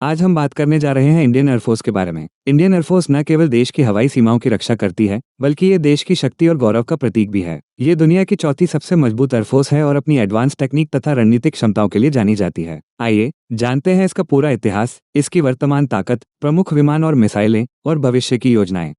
आज हम बात करने जा रहे हैं इंडियन एयरफोर्स के बारे में। इंडियन एयरफोर्स न केवल देश की हवाई सीमाओं की रक्षा करती है, बल्कि ये देश की शक्ति और गौरव का प्रतीक भी है। ये दुनिया की चौथी सबसे मजबूत एयरफोर्स है और अपनी एडवांस टेक्निक तथा रणनीतिक क्षमताओं के लिए जानी जाती है। आइए जानते हैं इसका पूरा इतिहास, इसकी वर्तमान ताकत, प्रमुख विमान और मिसाइलें और भविष्य की योजनाएं।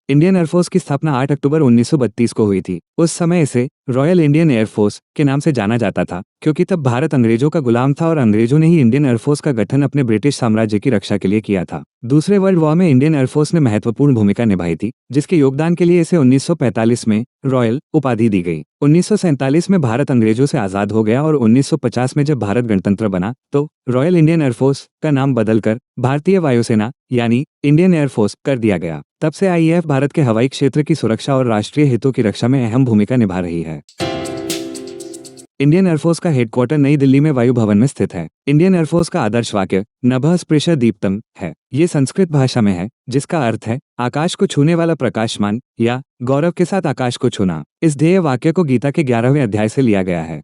इंडियन एयरफोर्स की स्थापना 8 अक्टूबर 1932 को हुई थी। उस समय इसे रॉयल इंडियन एयरफोर्स के नाम से जाना जाता था, क्योंकि तब भारत अंग्रेजों का गुलाम था और अंग्रेजों ने ही इंडियन एयरफोर्स का गठन अपने ब्रिटिश साम्राज्य की रक्षा के लिए किया था। दूसरे वर्ल्ड वॉर में इंडियन एयरफोर्स ने महत्वपूर्ण भूमिका निभाई थी, जिसके योगदान के लिए इसे 1945 में रॉयल उपाधि दी गई। 1947 में भारत अंग्रेजों से आजाद हो गया और 1950 में जब भारत गणतंत्र बना तो रॉयल इंडियन एयरफोर्स का नाम बदलकर भारतीय वायुसेना यानी इंडियन एयरफोर्स कर दिया गया। तब से आईएएफ भारत के हवाई क्षेत्र की सुरक्षा और राष्ट्रीय हितों की रक्षा में अहम भूमिका निभा रही है। इंडियन एयरफोर्स का हेडक्वार्टर नई दिल्ली में वायु भवन में स्थित है। इंडियन एयरफोर्स का आदर्श वाक्य नभः स्पृशः दीप्तम् है। ये संस्कृत भाषा में है, जिसका अर्थ है आकाश को छूने वाला प्रकाशमान या गौरव के साथ आकाश को छूना। इस ध्येय वाक्य को गीता के 11वें अध्याय से लिया गया है।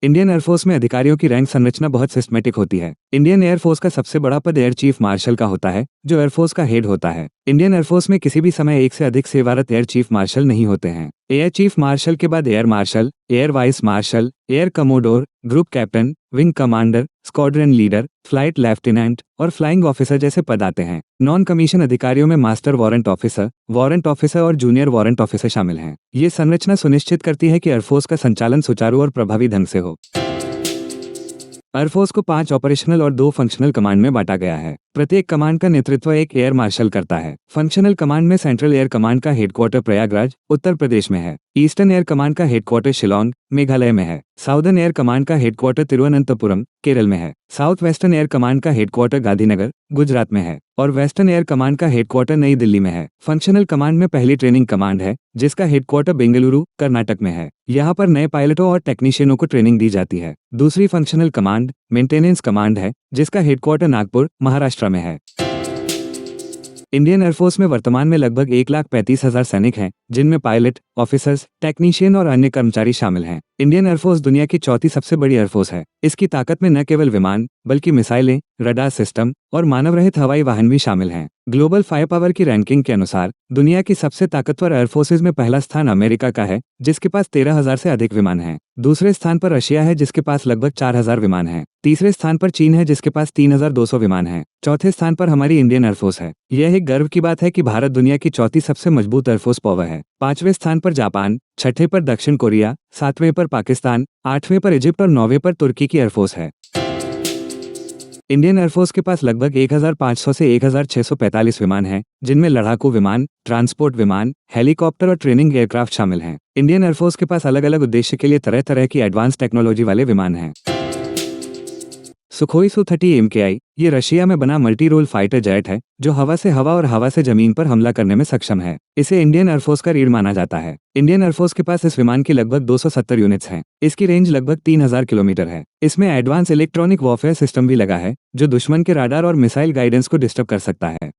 इंडियन एयरफोर्स में अधिकारियों की रैंक संरचना बहुत सिस्टमेटिक होती है। इंडियन एयरफोर्स का सबसे बड़ा पद एयर चीफ मार्शल का होता है, जो एयरफोर्स का हेड होता है। इंडियन एयरफोर्स में किसी भी समय एक से अधिक सेवारत एयर चीफ मार्शल नहीं होते हैं। एयर चीफ मार्शल के बाद air marshal, air vice marshal, air commodore, group captain, wing commander, squadron leader, flight lieutenant और फ्लाइंग ऑफिसर जैसे पद आते हैं। नॉन कमीशन अधिकारियों में मास्टर वारंट ऑफिसर और जूनियर वारंट ऑफिसर शामिल हैं। ये संरचना सुनिश्चित करती है कि एयरफोर्स का संचालन सुचारू और प्रभावी ढंग से हो। एयरफोर्स को 5 ऑपरेशनल और 2 फंक्शनल कमांड में बांटा गया है। प्रत्येक कमांड का नेतृत्व एक एयर मार्शल करता है। फंक्शनल कमांड में सेंट्रल एयर कमांड का हेडक्वार्टर प्रयागराज, उत्तर प्रदेश में है। ईस्टर्न एयर कमांड का हेडक्वार्टर शिलोंग, मेघालय में है। साउदर्न एयर कमांड का हेडक्वार्टर तिरुवनंतपुरम, केरल में है। साउथ वेस्टर्न एयर कमांड का हेडक्वार्टर गांधीनगर, गुजरात में है। और वेस्टर्न एयर कमांड का हेडक्वार्टर नई दिल्ली में है। फंक्शनल कमांड में पहली ट्रेनिंग कमांड है, जिसका हेडक्वार्टर बेंगलुरु, कर्नाटक में है। यहाँ पर नए पायलटों और टेक्नीशियनों को ट्रेनिंग दी जाती है। दूसरी फंक्शनल कमांड मेंटेनेंस कमांड है, जिसका हेडक्वार्टर नागपुर, महाराष्ट्र में है। इंडियन एयरफोर्स में वर्तमान में लगभग 1,35,000 सैनिक हैं, जिनमें पायलट, ऑफिसर्स, टेक्नीशियन और अन्य कर्मचारी शामिल हैं। इंडियन एयरफोर्स दुनिया की चौथी सबसे बड़ी एयरफोर्स है। इसकी ताकत में न केवल विमान, बल्कि मिसाइलें, रडार सिस्टम और मानव रहित हवाई वाहन भी शामिल हैं। ग्लोबल फायर पावर की रैंकिंग के अनुसार दुनिया की सबसे ताकतवर एयरफोर्सेज में पहला स्थान अमेरिका का है, जिसके पास 13,000 से अधिक विमान हैं। दूसरे स्थान पर रशिया है, जिसके पास लगभग 4,000 विमान हैं। तीसरे स्थान पर चीन है, जिसके पास 3,200 विमान हैं। चौथे स्थान पर हमारी इंडियन एयरफोर्स है। यह एक गर्व की बात है कि भारत दुनिया की चौथी सबसे मजबूत एयरफोर्स पावर है। 5वें स्थान पर जापान, 6ठे पर दक्षिण कोरिया, 7वें पर पाकिस्तान, 8वें पर इजिप्ट और 9वें पर तुर्की की एयरफोर्स है। इंडियन एयरफोर्स के पास लगभग 1,500 से 1,645 विमान हैं, जिनमें लड़ाकू विमान, ट्रांसपोर्ट विमान, हेलीकॉप्टर और ट्रेनिंग एयरक्राफ्ट शामिल हैं। इंडियन एयरफोर्स के पास अलग अलग उद्देश्य के लिए तरह तरह की एडवांस टेक्नोलॉजी वाले विमान हैं। सुखोई Su-30 MKI ये रशिया में बना मल्टी रोल फाइटर जेट है, जो हवा से हवा और हवा से जमीन पर हमला करने में सक्षम है। इसे इंडियन एयरफोर्स का रीढ़ माना जाता है। इंडियन एयरफोर्स के पास इस विमान की लगभग 270 यूनिट्स हैं। इसकी रेंज लगभग 3,000 किलोमीटर है। इसमें एडवांस इलेक्ट्रॉनिक वॉरफेयर सिस्टम भी लगा है, जो दुश्मन के राडार और मिसाइल गाइडेंस को डिस्टर्ब कर सकता है।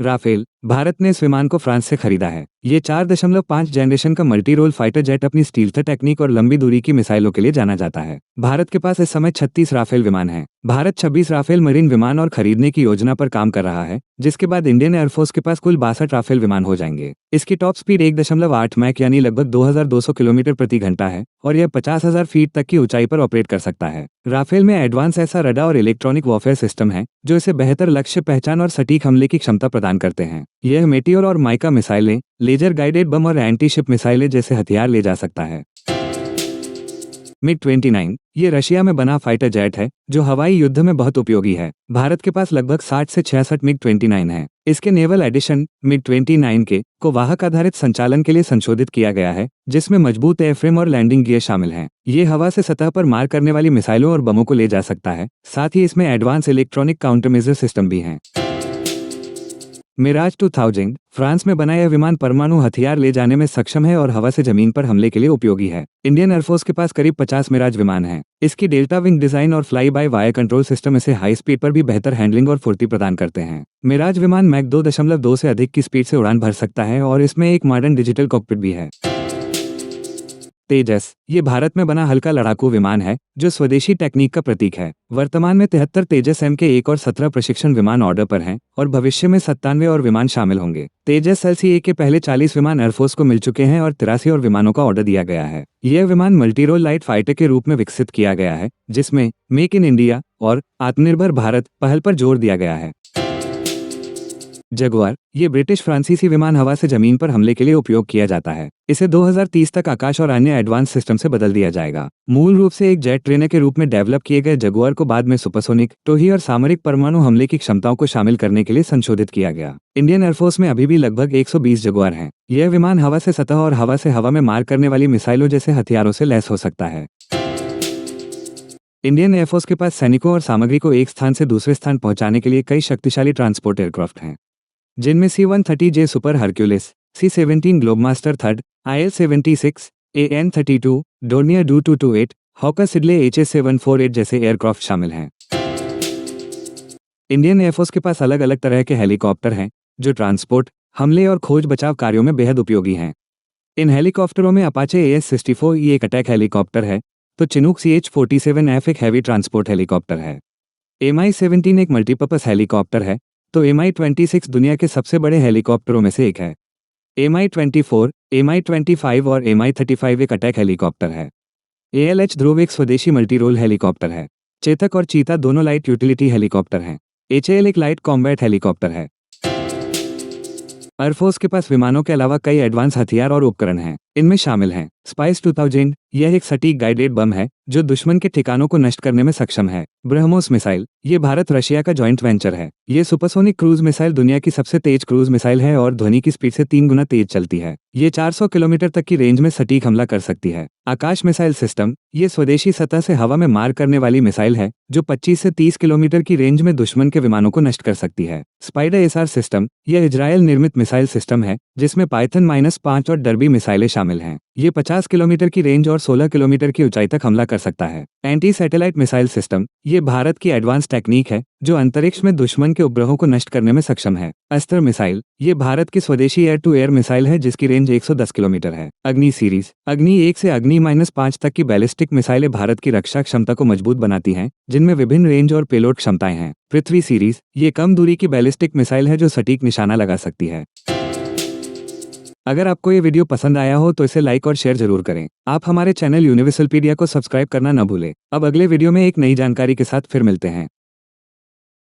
राफेल भारत ने इस विमान को फ्रांस से खरीदा है। ये 4.5 जनरेशन का मल्टी रोल फाइटर जेट अपनी स्टील्थ टेक्निक और लंबी दूरी की मिसाइलों के लिए जाना जाता है। भारत के पास इस समय 36 राफेल विमान हैं। भारत 26 राफेल मरीन विमान और खरीदने की योजना पर काम कर रहा है, जिसके बाद इंडियन एयरफोर्स के पास कुल 62 राफेल विमान हो जाएंगे। इसकी टॉप स्पीड 1.8 मैक यानी लगभग 2,200 किलोमीटर प्रति घंटा है और यह 50,000 फीट तक की ऊंचाई पर ऑपरेट कर सकता है। राफेल में एडवांस ऐसा रडार और इलेक्ट्रॉनिक वॉरफेयर सिस्टम है, जो इसे बेहतर लक्ष्य पहचान और सटीक हमले की क्षमता प्रदान करते हैं। यह मेटियोर और माइका मिसाइलें, लेजर गाइडेड बम और एंटी शिप मिसाइलें जैसे हथियार ले जा सकता है। MiG-29 ये रशिया में बना फाइटर जेट है, जो हवाई युद्ध में बहुत उपयोगी है। भारत के पास लगभग 60 से 66 MiG-29 है। इसके नेवल एडिशन MiG-29 के को वाहक आधारित संचालन के लिए संशोधित किया गया है, जिसमें मजबूत एयरफ्रेम और लैंडिंग गियर शामिल हैं। ये हवा से सतह पर मार करने वाली मिसाइलों और बमों को ले जा सकता है। साथ ही इसमें एडवांस इलेक्ट्रॉनिक काउंटरमेजर सिस्टम भी हैं। मिराज 2000 फ्रांस में बना यह विमान परमाणु हथियार ले जाने में सक्षम है और हवा से जमीन पर हमले के लिए उपयोगी है। इंडियन एयरफोर्स के पास करीब 50 मिराज विमान हैं। इसकी डेल्टा विंग डिजाइन और fly by wire control system इसे हाई स्पीड पर भी बेहतर हैंडलिंग और फुर्ती प्रदान करते हैं। मिराज विमान मैक 2.2 से अधिक की स्पीड से उड़ान भर सकता है और इसमें एक मॉडर्न डिजिटल कॉकपिट भी है। तेजस ये भारत में बना हल्का लड़ाकू विमान है जो स्वदेशी टेक्निक का प्रतीक है। वर्तमान में 73 तेजस MK1 और 17 प्रशिक्षण विमान ऑर्डर पर हैं और भविष्य में 97 और विमान शामिल होंगे। तेजस LCA के पहले 40 विमान एयरफोर्स को मिल चुके हैं और 83 और विमानों का ऑर्डर दिया गया है। यह विमान मल्टी रोल लाइट फाइटर के रूप में विकसित किया गया है, जिसमें मेक इन इंडिया और आत्मनिर्भर भारत पहल पर जोर दिया गया है। जगुआर ये ब्रिटिश फ्रांसीसी विमान हवा से जमीन पर हमले के लिए उपयोग किया जाता है। इसे 2030 तक आकाश और अन्य एडवांस सिस्टम से बदल दिया जाएगा। मूल रूप से एक जेट ट्रेनर के रूप में डेवलप किए गए जगुआर को बाद में सुपरसोनिक, टोही और सामरिक परमाणु हमले की क्षमताओं को शामिल करने के लिए संशोधित किया गया। इंडियन एयरफोर्स में अभी भी लगभग 120 जगुआर हैं। यह विमान हवा से सतह और हवा से हवा में मार करने वाली मिसाइलों जैसे हथियारों से लैस हो सकता है। इंडियन एयरफोर्स के पास सैनिकों और सामग्री को एक स्थान से दूसरे स्थान पहुंचाने के लिए कई शक्तिशाली ट्रांसपोर्ट एयरक्राफ्ट हैं, जिनमें C-130J super Hercules, C-17 Globemaster third, IL-76, AN-32, Dornier Do-228, Hawker Siddeley HS-748 जैसे एयरक्राफ्ट शामिल हैं। इंडियन एयरफोर्स के पास अलग अलग तरह के हेलीकॉप्टर हैं जो ट्रांसपोर्ट, हमले और खोज बचाव कार्यों में बेहद उपयोगी हैं। इन हेलीकॉप्टरों में अपाचे AS-64E एक अटैक हेलीकॉप्टर है, तो चिनूक CH-47F एक हैवी ट्रांसपोर्ट हेलीकॉप्टर है। Mi-17 एक मल्टीपर्पस हेलीकॉप्टर है, तो Mi-26 दुनिया के सबसे बड़े हेलीकॉप्टरों में से एक है। Mi-24, Mi-25 और Mi-35 एक अटैक हेलीकॉप्टर है। ALH ध्रुव एक स्वदेशी मल्टी रोल हेलीकॉप्टर है। चेतक और चीता दोनों लाइट यूटिलिटी हेलीकॉप्टर हैं। HAL एक लाइट कॉम्बैट हेलीकॉप्टर है। एयरफोर्स के पास विमानों के अलावा कई एडवांस हथियार और उपकरण हैं। इनमें शामिल हैं स्पाइस 2000, यह एक सटीक गाइडेड बम है जो दुश्मन के ठिकानों को नष्ट करने में सक्षम है। ब्रह्मोस मिसाइल, ये भारत रशिया का जॉइंट वेंचर है। ये सुपरसोनिक क्रूज मिसाइल दुनिया की सबसे तेज क्रूज मिसाइल है और ध्वनि की स्पीड से 3 गुना तेज चलती है। ये 400 किलोमीटर तक की रेंज में सटीक हमला कर सकती है। आकाश मिसाइल सिस्टम, ये स्वदेशी सतह से हवा में मार करने वाली मिसाइल है जो 25 से 30 किलोमीटर की रेंज में दुश्मन के विमानों को नष्ट कर सकती है। स्पाइडर SR सिस्टम, यह इजरायल निर्मित मिसाइल सिस्टम है जिसमें पाइथन -5 और डर्बी मिसाइलें शामिल हैं। ये 50 किलोमीटर की रेंज और 16 किलोमीटर की ऊंचाई तक हमला कर सकता है। एंटी सैटेलाइट मिसाइल सिस्टम, ये भारत की एडवांस टेक्निक है जो अंतरिक्ष में दुश्मन के उपग्रहों को नष्ट करने में सक्षम है। अस्त्र मिसाइल, ये भारत की स्वदेशी एयर टू एयर मिसाइल है जिसकी रेंज 110 किलोमीटर है। अग्नि सीरीज, अग्नि 1 से अग्नि -5 तक की बैलिस्टिक मिसाइलें भारत की रक्षा क्षमता को मजबूत बनाती हैं, जिनमें विभिन्न रेंज और पेलोड क्षमताएं हैं। पृथ्वी सीरीज, ये कम दूरी की बैलिस्टिक मिसाइल है जो सटीक निशाना लगा सकती है। अगर आपको ये वीडियो पसंद आया हो तो इसे लाइक और शेयर जरूर करें। आप हमारे चैनल यूनिवर्सलपीडिया को सब्सक्राइब करना न भूलें। अब अगले वीडियो में एक नई जानकारी के साथ फिर मिलते हैं।